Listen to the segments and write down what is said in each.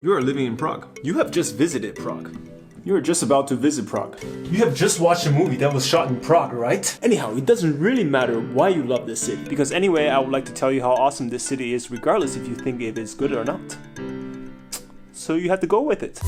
You are living in Prague. You have just visited Prague. You are just about to visit Prague. You have just watched a movie that was shot in Prague, right? Anyhow, it doesn't really matter why you love this city, because anyway, I would like to tell you how awesome this city is regardless if you think it is good or not. So you have to go with it.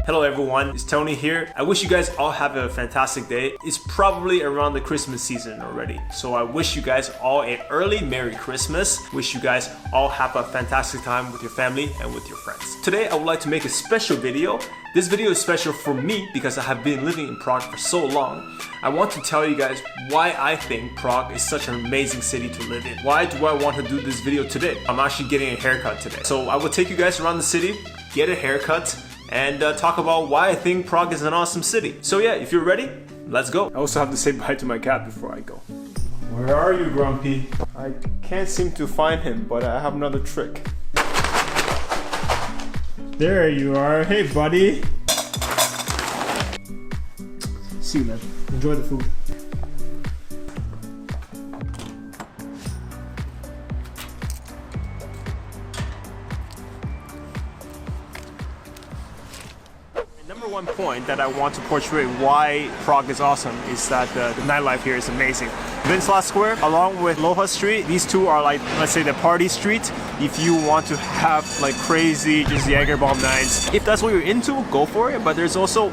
Hello everyone, it's Tony here. I wish you guys all have a fantastic day. It's probably around the Christmas season already. So I wish you guys all an early Merry Christmas. Wish you guys all have a fantastic time with your family and with your friends. Today I would like to make a special video. This video is special for me because I have been living in Prague for so long. I want to tell you guys why I think Prague is such an amazing city to live in. Why do I want to do this video today? I'm actually getting a haircut today. So I will take you guys around the city, get a haircut, and talk about why I think Prague is an awesome city. So yeah, if you're ready, let's go. I also have to say bye to my cat before I go. Where are you, Grumpy? I can't seem to find him, but I have another trick. There you are. Hey, buddy. See you, man. Enjoy the food. Number one point that I want to portray why Prague is awesome is that the nightlife here is amazing. Vinslav Square along with Loha Street, these two are like, let's say, the party street. If you want to have like crazy just Jägerbomb nights, if that's what you're into, go for it. But there's also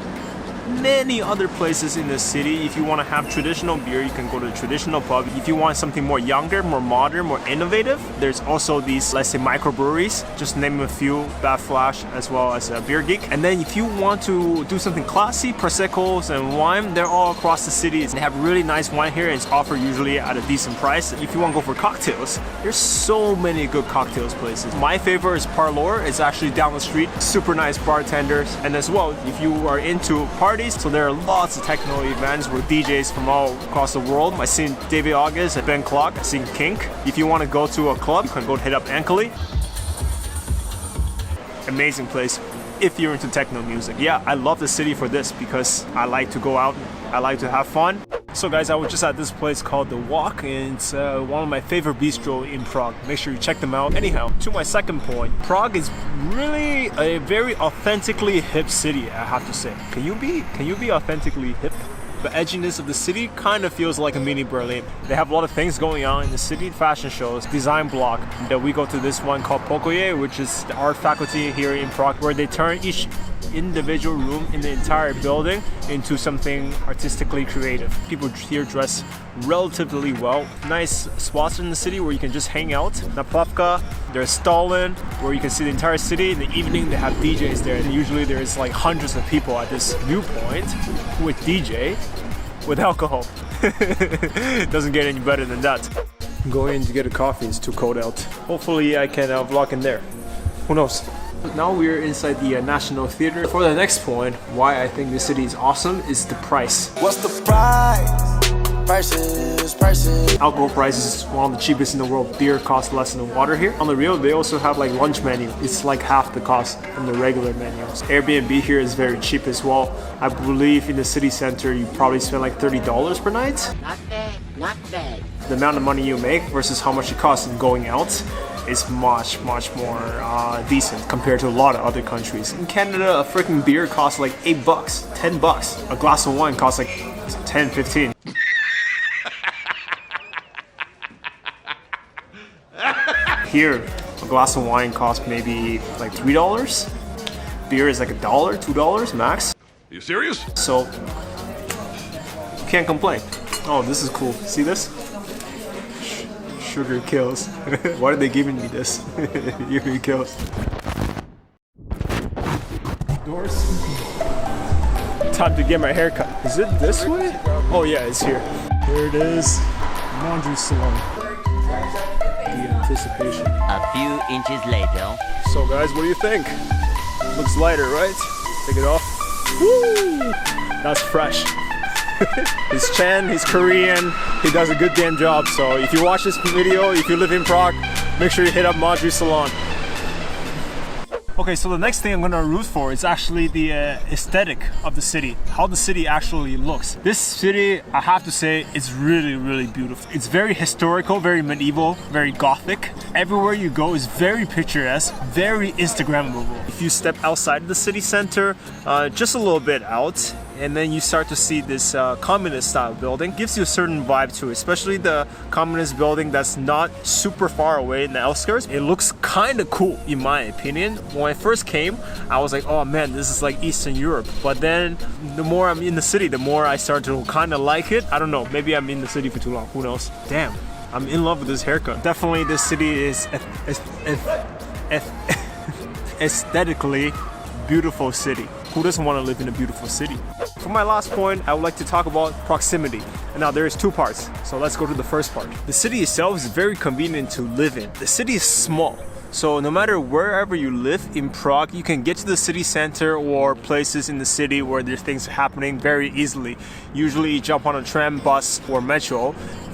many other places in the city. If you want to have traditional beer, you can go to a traditional pub. If you want something more younger, more modern, more innovative, there's also these, let's say, microbreweries. Just name a few, Bad Flash as well as Beer Geek. And then if you want to do something classy, Proseccos and wine, they're all across the city. They have really nice wine here and it's offered usually at a decent price. If you want to go for cocktails, there's so many good cocktails places. My favorite is Parlor. It's actually down the street. Super nice bartenders. And as well, if you are into parties, so there are lots of techno events with DJs from all across the world. I've seen David August and Ben Clark. I've seen Kink. If you want to go to a club, you can go hit up Ankeli. Amazing place if you're into techno music. Yeah, I love the city for this because I like to go out, I like to have fun. So guys, I was just at this place called The Walk, and it's one of my favorite bistro in Prague. Make sure you check them out. Anyhow, to my second point, Prague is really a very authentically hip city, I have to say. Can you be authentically hip? The edginess of the city kind of feels like a mini Berlin. They have a lot of things going on in the city, fashion shows, design block. That we go to this one called Pokoje, which is the art faculty here in Prague, where they turn each individual room in the entire building into something artistically creative. People here dress relatively well. Nice spots in the city where you can just hang out. Naplavka, there's Stalin, where you can see the entire city. In the evening they have DJs there, and usually there's like hundreds of people at this viewpoint with DJ, with alcohol. Doesn't get any better than that. Going in to get a coffee, it's too cold out. Hopefully I can vlog in there. Who knows? Now we're inside the National Theater. For the next point, why I think this city is awesome is the price. What's the price? Prices. Alcohol prices is one of the cheapest in the world. Beer costs less than water here. On the Rio, they also have like lunch menu. It's like half the cost from the regular menus. Airbnb here is very cheap as well. I believe in the city center, you probably spend like $30 per night. Not bad, not bad. The amount of money you make versus how much it costs in going out is much more decent compared to a lot of other countries. In Canada, a freaking beer costs like $8, $10. A glass of wine costs like 10, 15. Here, a glass of wine costs maybe like $3. Beer is like $1, $2 max. Are you serious? So, you can't complain. Oh, this is cool. See this? Sugar kills. Why are they giving me this? Sugar kills. Doors. Time to get my haircut. Is it this way? Oh yeah, it's here. Here it is. Laundry salon. The anticipation. A few inches later. So guys, what do you think? Looks lighter, right? Take it off. Woo! That's fresh. He's Chan, he's Korean, he does a good damn job. So if you watch this video, if you live in Prague, make sure you hit up Laundry Salon. Okay, so the next thing I'm gonna root for is actually the aesthetic of the city, how the city actually looks. This city, I have to say, is really, really beautiful. It's very historical, very medieval, very gothic. Everywhere you go is very picturesque, very Instagrammable. If you step outside the city center, just a little bit out, and then you start to see this communist style building. Gives you a certain vibe to it, especially the communist building that's not super far away in the outskirts. It looks kind of cool in my opinion. When I first came, I was like, oh man, this is like Eastern Europe. But then the more I'm in the city, the more I start to kind of like it. I don't know, maybe I'm in the city for too long, who knows. Damn, I'm in love with this haircut. Definitely this city is aesthetically beautiful city. Who doesn't want to live in a beautiful city? For my last point, I would like to talk about proximity. And now there is two parts, so let's go to the first part. The city itself is very convenient to live in. The city is small, so no matter wherever you live in Prague, you can get to the city center or places in the city where there's things happening very easily. Usually you jump on a tram, bus, or metro.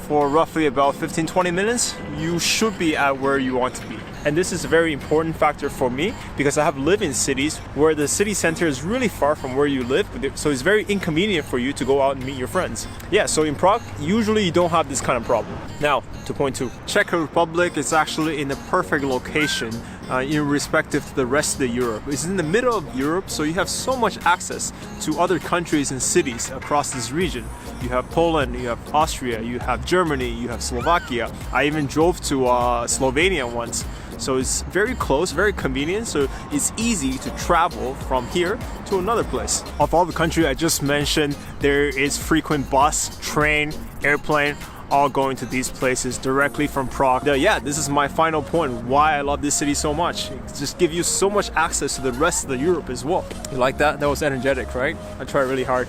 For roughly about 15-20 minutes, you should be at where you want to be. And this is a very important factor for me because I have lived in cities where the city center is really far from where you live, so it's very inconvenient for you to go out and meet your friends. Yeah, so in Prague, usually you don't have this kind of problem. Now, to point two, Czech Republic is actually in a perfect location in respective to the rest of the Europe. It's in the middle of Europe, so you have so much access to other countries and cities across this region. You have Poland, you have Austria, you have Germany, you have Slovakia. I even drove to Slovenia once. So it's very close, very convenient, so it's easy to travel from here to another place. Of all the countries I just mentioned, there is frequent bus, train, airplane, all going to these places directly from Prague. Yeah, this is my final point, why I love this city so much. It just gives you so much access to the rest of the Europe as well. You like that? That was energetic, right? I tried really hard.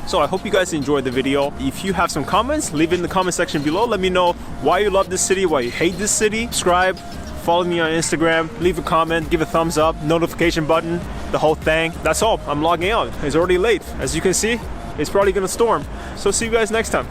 So I hope you guys enjoyed the video. If you have some comments, leave it in the comment section below. Let me know why you love this city, why you hate this city. Subscribe, follow me on Instagram, leave a comment, give a thumbs up, notification button, the whole thing. That's all. I'm logging out. It's already late. As you can see, it's probably gonna storm. So see you guys next time.